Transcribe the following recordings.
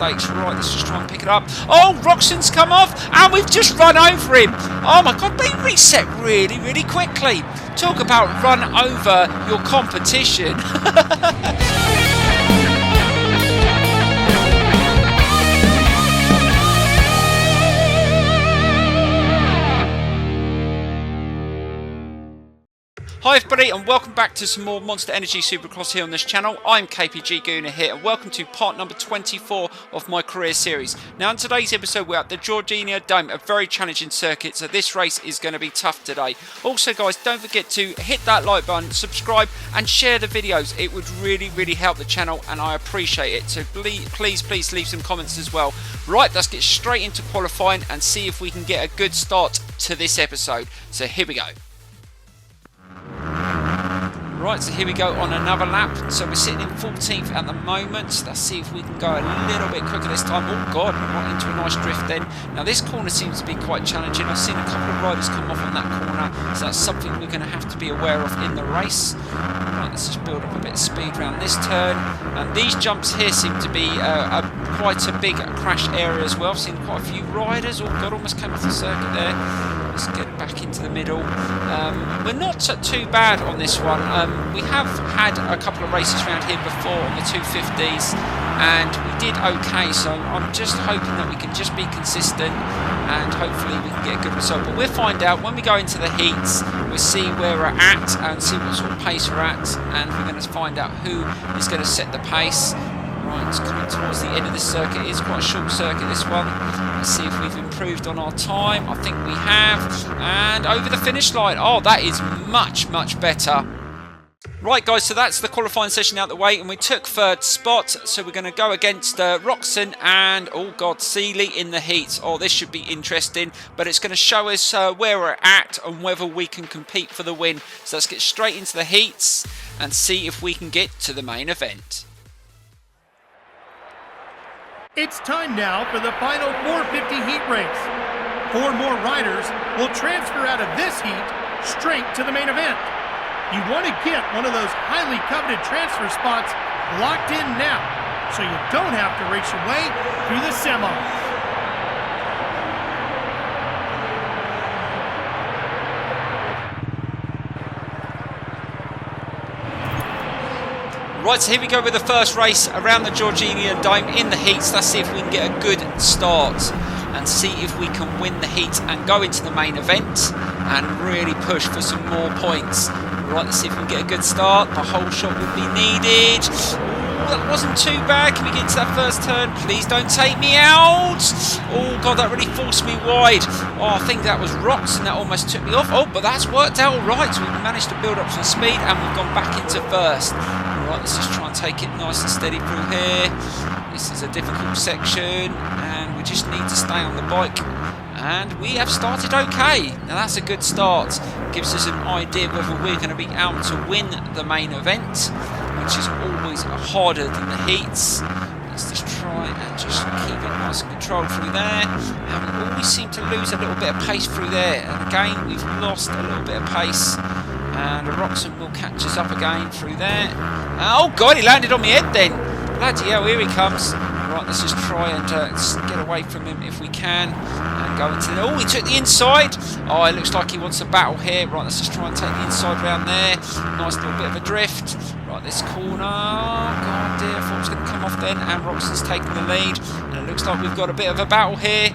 Right, let's just try and pick it up. Oh, Roxon's come off, and we've just run over him. Oh my god, they reset really, really quickly. Talk about run over your competition. Hi everybody and welcome back to some more Monster Energy Supercross here on this channel. I'm KPG-GOONER here and welcome to part number 24 of my career series. Now in today's episode we're at the VIDEOGAME, a very challenging circuit, so this race is going to be tough today. Also guys, don't forget to hit that like button, subscribe and share the videos. It would really help the channel and I appreciate it. So please leave some comments as well. Right, let's get straight into qualifying and see if we can get a good start to this episode. So here we go. Right, so here we go on another lap. So we're sitting in 14th at the moment. Let's see if we can go a little bit quicker this time. Oh god, right into a nice drift then. Now this corner seems to be quite challenging. I've seen a couple of riders come off on that corner, so that's something we're going to have to be aware of in the race. Right, let's just build up a bit of speed around this turn. And these jumps here seem to be quite a big crash area as well. I've seen quite a few riders. Oh god, almost came off the circuit there. Let's get back into the middle. We're not too bad on this one. We have had a couple of races around here before on the 250s and we did okay, so I'm just hoping that we can just be consistent and hopefully we can get a good result. But we'll find out when we go into the heats. We'll see where we're at and see what sort of pace we're at, and we're going to find out who is going to set the pace. Right, it's coming towards the end of this circuit. It's quite a short circuit, this one. Let's see if we've improved on our time. I think we have. And over the finish line. Oh, that is much better. Right, guys, so that's the qualifying session out the way, and we took third spot. So we're going to go against Roxon and, oh God, Seeley in the heats. Oh, this should be interesting, but it's going to show us where we're at and whether we can compete for the win. So let's get straight into the heats and see if we can get to the main event. It's time now for the final 450 heat race. 4 more riders will transfer out of this heat straight to the main event. You want to get one of those highly coveted transfer spots locked in now, so you don't have to race your way through the semis. Right, so here we go with the first race around the VIDEOGAME in the heats. Let's see if we can get a good start and see if we can win the heat and go into the main event and really push for some more points. Right, let's see if we can get a good start. The whole shot would be needed. Ooh, that wasn't too bad. Can we get into that first turn? Please don't take me out. Oh god, that really forced me wide. Oh, I think that was rocks and that almost took me off. Oh, but that's worked out all right. So we've managed to build up some speed and we've gone back into first. Right, let's just try and take it nice and steady through here. This is a difficult section and we just need to stay on the bike, and we have started okay. Now that's a good start. Gives us an idea whether we're going to be able to win the main event, which is always harder than the heats. Let's just try and just keep it nice and controlled through there. And we always seem to lose a little bit of pace through there, and again we've lost a little bit of pace. And Roxon will catch us up again through there. Oh god, he landed on my head then. Bloody hell, here he comes. Right, let's just try and get away from him if we can. And go into the... Oh, he took the inside. Oh, it looks like he wants a battle here. Right, let's just try and take the inside round there. Nice little bit of a drift. Right, this corner. Oh, god dear, I thought it was going to come off then. And Roxon's taking the lead. And it looks like we've got a bit of a battle here.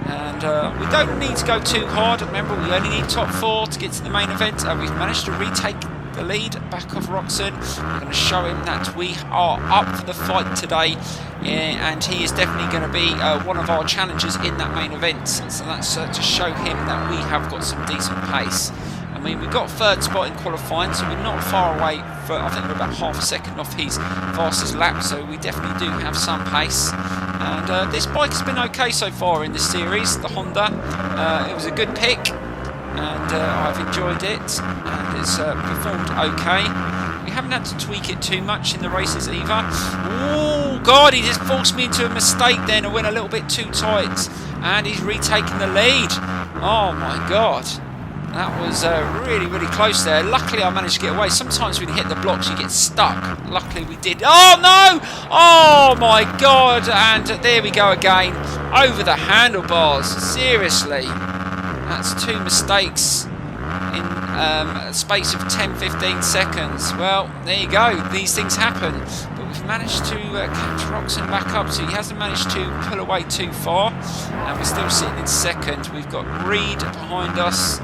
And we don't need to go too hard. Remember, we only need top 4 to get to the main event. And we've managed to retake the lead back off Roxon. We're going to show him that we are up for the fight today. Yeah, and he is definitely going to be one of our challengers in that main event. So that's to show him that we have got some decent pace. I mean, we got third spot in qualifying, so we're not far away. I think we're about half a second off his fastest lap, so we definitely do have some pace. And this bike has been okay so far in this series, the Honda. It was a good pick, and I've enjoyed it, and it's performed okay. We haven't had to tweak it too much in the races either. Oh god, he just forced me into a mistake then. I went a little bit too tight, and he's retaking the lead. Oh my god. That was really, really close there. Luckily, I managed to get away. Sometimes when you hit the blocks, you get stuck. Luckily, we did. Oh, no! Oh, my God. And there we go again. Over the handlebars. Seriously. That's 2 mistakes in a space of 10-15 seconds. Well, there you go. These things happen. But we've managed to catch Roxon back up, so he hasn't managed to pull away too far. And we're still sitting in second. We've got Reed behind us.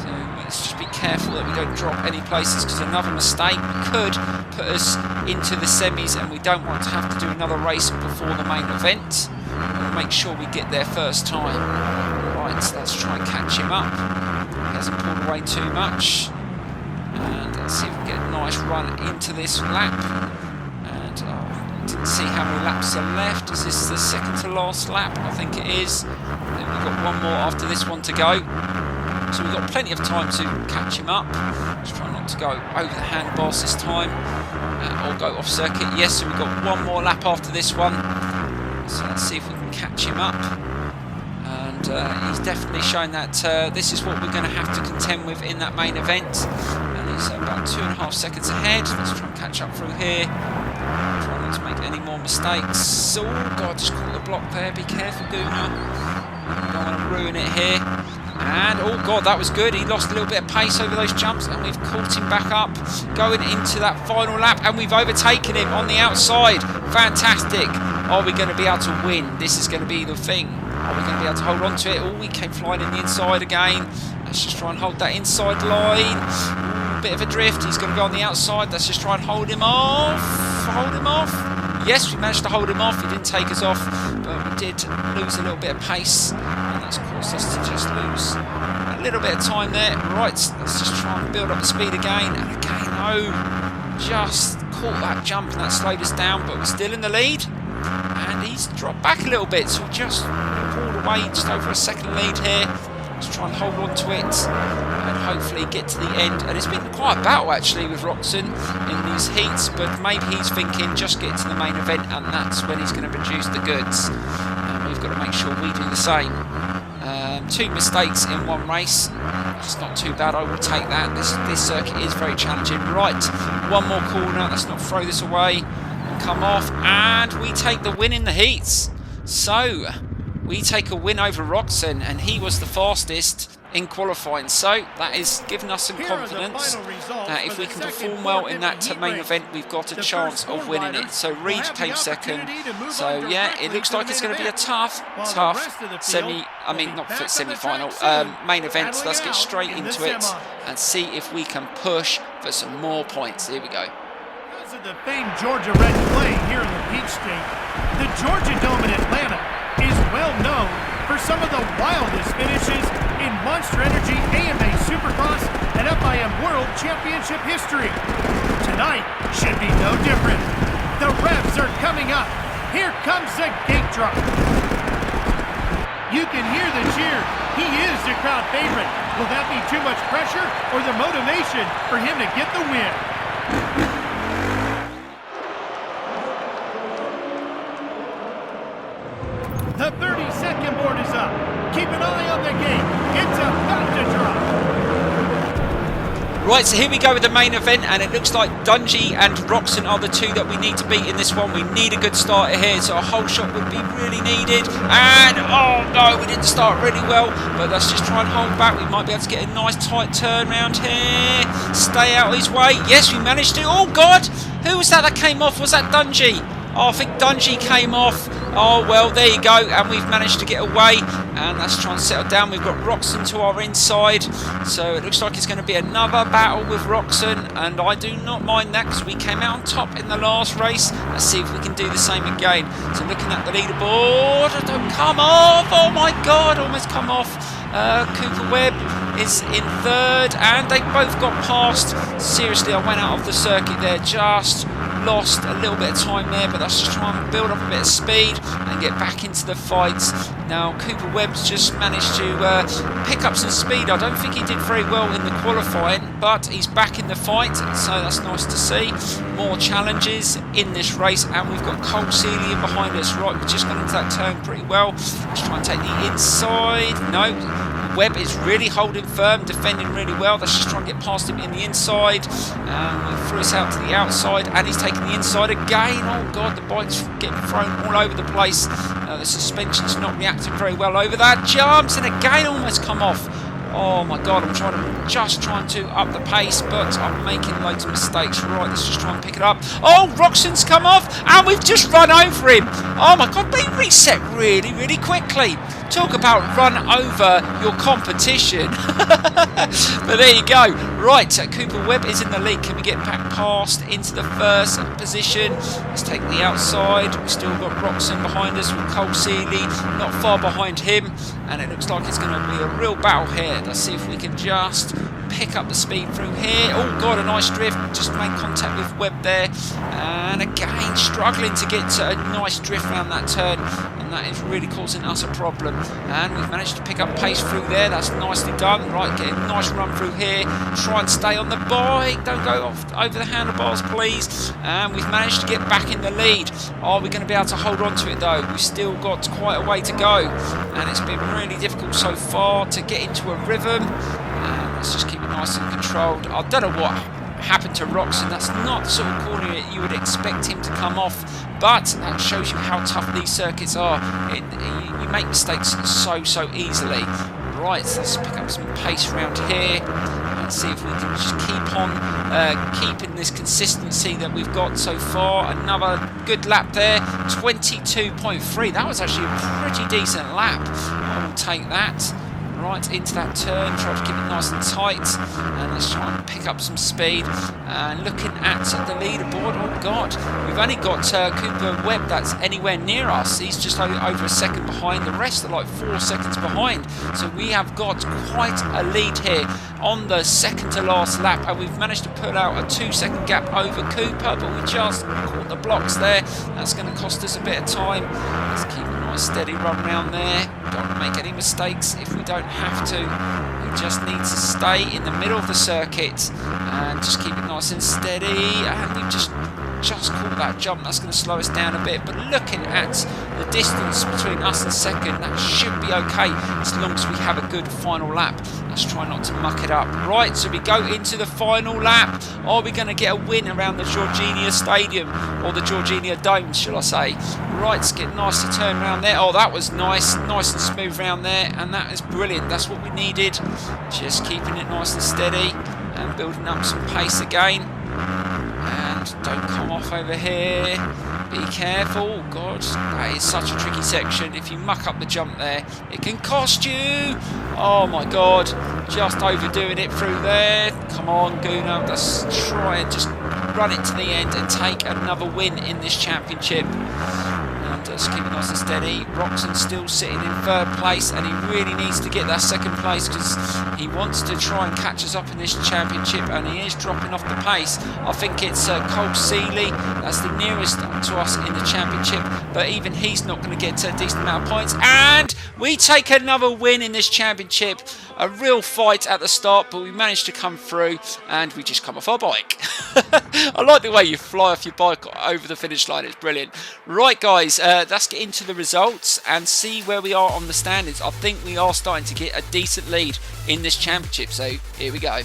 So let's just be careful that we don't drop any places, because another mistake could put us into the semis, and we don't want to have to do another race before the main event. We'll make sure we get there first time. Right, let's try and catch him up. He hasn't pulled away too much. And let's see if we get a nice run into this lap. And didn't see how many laps are left. Is this the second to last lap? I think it is. Then we've got one more after this one to go. So we've got plenty of time to catch him up. Just try not to go over the handlebars this time. Or go off circuit. Yes, so we've got one more lap after this one. So let's see if we can catch him up. And he's definitely shown that this is what we're going to have to contend with in that main event. And he's about 2.5 seconds ahead. Let's try and catch up through here. Try not to make any more mistakes. Oh God, just caught the block there. Be careful, Gooner. Don't want to ruin it here. And oh God, that was good. He lost a little bit of pace over those jumps, and we've caught him back up going into that final lap, and we've overtaken him on the outside. Fantastic. Are we going to be able to win? This is going to be the thing. Are we going to be able to hold on to it? Oh, we came flying in the inside again. Let's just try and hold that inside line. Ooh, bit of a drift. He's going to go on the outside. Let's just try and hold him off. Hold him off. Yes, we managed to hold him off. He didn't take us off, but we did lose a little bit of pace, and that's caused us to just lose a little bit of time there. Right, let's just try and build up the speed again. And again, oh, just caught that jump, and that slowed us down, but we're still in the lead. And he's dropped back a little bit, so we just pulled away just over a second lead here. Let's try and hold on to it and hopefully get to the end. And it's been quite a battle actually with Roxon in these heats, but maybe he's thinking just get to the main event, and that's when he's going to produce the goods. And we've got to make sure we do the same. 2 mistakes in one race. That's not too bad. I will take that. This circuit is very challenging. Right, one more corner. Let's not throw this away. Come off, and we take the win in the heats. So we take a win over Roxon, and he was the fastest in qualifying. So that is giving us some confidence that if we can perform well in that main event, we've got a chance of winning it. So Reed came second. So yeah, it looks like it's going to be a tough semi-final, main event. So let's get straight into it and see if we can push for some more points. Here we go. Of the famed Georgia Red Clay here in the Peach State, the Georgia Dome in Atlanta is well known for some of the wildest finishes in Monster Energy AMA Supercross and FIM World Championship history. Tonight should be no different. The revs are coming up. Here comes the gate drop. You can hear the cheer. He is the crowd favorite. Will that be too much pressure or the motivation for him to get the win? The 30-second board is up. Keep an eye on the gate. It's about to drop. Right, so here we go with the main event, and it looks like Dungey and Roxon are the 2 that we need to beat in this one. We need a good starter here, so a whole shot would be really needed. And, oh no, we didn't start really well, but let's just try and hold back. We might be able to get a nice tight turn round here. Stay out of his way. Yes, we managed to. Oh God, who was that came off? Was that Dungey? Oh, I think Dungey came off. Oh, well, there you go. And we've managed to get away. And let's try and settle down. We've got Roxon to our inside. So it looks like it's going to be another battle with Roxon. And I do not mind that because we came out on top in the last race. Let's see if we can do the same again. So looking at the leaderboard. Don't come off. Oh, my God. Almost come off. Cooper Webb is in 3rd. And they both got past. Seriously, I went out of the circuit there. Just lost a little bit of time there, but let's just try and build up a bit of speed and get back into the fights. Now Cooper Webb's just managed to pick up some speed. I don't think he did very well in the qualifying, but he's back in the fight, so that's nice to see. More challenges in this race, and we've got Cole Celia behind us. Right, we've just gone into that turn pretty well. Let's try and take the inside. No, Webb is really holding firm, defending really well. Let's just try and get past him in the inside. He threw us out to the outside, and he's taking the inside again. Oh God, the bike's getting thrown all over the place. The suspension's not reacting very well over that. Jumps, and again almost come off. Oh my God, I'm trying to up the pace, but I'm making loads of mistakes. Right, let's just try and pick it up. Oh, Roxon's come off, and we've just run over him. Oh my God, they reset really, really quickly. Talk about run over your competition. But there you go. Right, Cooper Webb is in the lead. Can we get back past into the first position? Let's take the outside. We've still got Roxon behind us with Cole Seeley not far behind him, and it looks like it's going to be a real battle here. Let's see if we can just pick up the speed through here. Oh God, a nice drift. Just made contact with Webb there, and again struggling to get a nice drift around that turn, and that is really causing us a problem. And we've managed to pick up pace through there. That's nicely done. Right, get a nice run through here. Try and stay on the bike. Don't go off over the handlebars, please. And we've managed to get back in the lead. Are we going to be able to hold on to it though? We've still got quite a way to go, and it's been really difficult so far to get into a rhythm. Let's just keep it nice and controlled. I don't know what happened to Roxon. That's not the sort of corner you would expect him to come off, but that shows you how tough these circuits are. You make mistakes so easily. Right, so let's pick up some pace around here and see if we can just keep on keeping this consistency that we've got so far. Another good lap there, 22.3. That was actually a pretty decent lap. I will take that. Right into that turn, try to keep it nice and tight, and let's try and pick up some speed. And looking at the leaderboard, oh God, we've only got Cooper Webb that's anywhere near us. He's just over a second behind. The rest are like 4 seconds behind, so we have got quite a lead here on the second to last lap, and we've managed to put out a 2-second gap over Cooper, but we just caught the blocks there. That's going to cost us a bit of time. Let's keep a nice steady run around there. Don't want to make any mistakes if we don't have to. We just need to stay in the middle of the circuit and just keep it nice and steady. And we've just caught that jump. That's going to slow us down a bit, but looking at the distance between us and second, that should be okay as long as we have a good final lap. Let's try not to muck it up. Right, so we go into the final lap. Are we going to get a win around the Georgina Stadium, or the Georgina Dome, shall I say? Right, let's get nice to turn around there. Oh, that was nice and smooth around there, and that is brilliant. That's what we needed. Just keeping it nice and steady and building up some pace again. And don't come off over here. Be careful. Oh God, that is such a tricky section. If you muck up the jump there, it can cost you. Oh my God, just overdoing it through there. Come on, Gooner, let's try and just run it to the end and take another win in this championship. And just keep it nice and steady. Roxon's still sitting in third place, and he really needs to get that second place because he wants to try and catch us up in this championship, and he is dropping off the pace. I think it's Cole Seeley that's the nearest to us in the championship, but even he's not going to get a decent amount of points. And we take another win in this championship. A real fight at the start, but we managed to come through, and we just come off our bike. I like the way you fly off your bike over the finish line. It's brilliant. Right, guys, let's get into the results and see where we are on the standings. I think we are starting to get a decent lead in this championship, so here we go.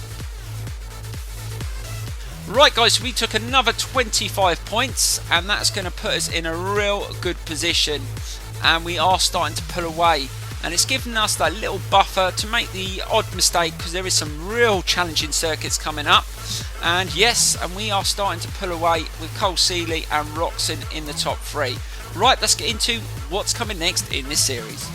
Right, guys, we took another 25 points, and that's going to put us in a real good position, and we are starting to pull away. And it's given us that little buffer to make the odd mistake, because there is some real challenging circuits coming up. And yes, and we are starting to pull away with Cole Seeley and Roxon in the top 3. Right, let's get into what's coming next in this series.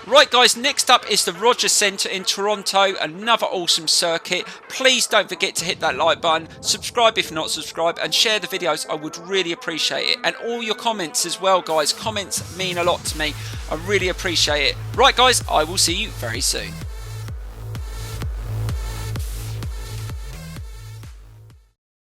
Right, guys, next up is the Rogers Centre in Toronto, another awesome circuit. Please don't forget to hit that like button, subscribe if not subscribed, and share the videos. I would really appreciate it. And all your comments as well, guys. Comments mean a lot to me. I really appreciate it. Right, guys, I will see you very soon.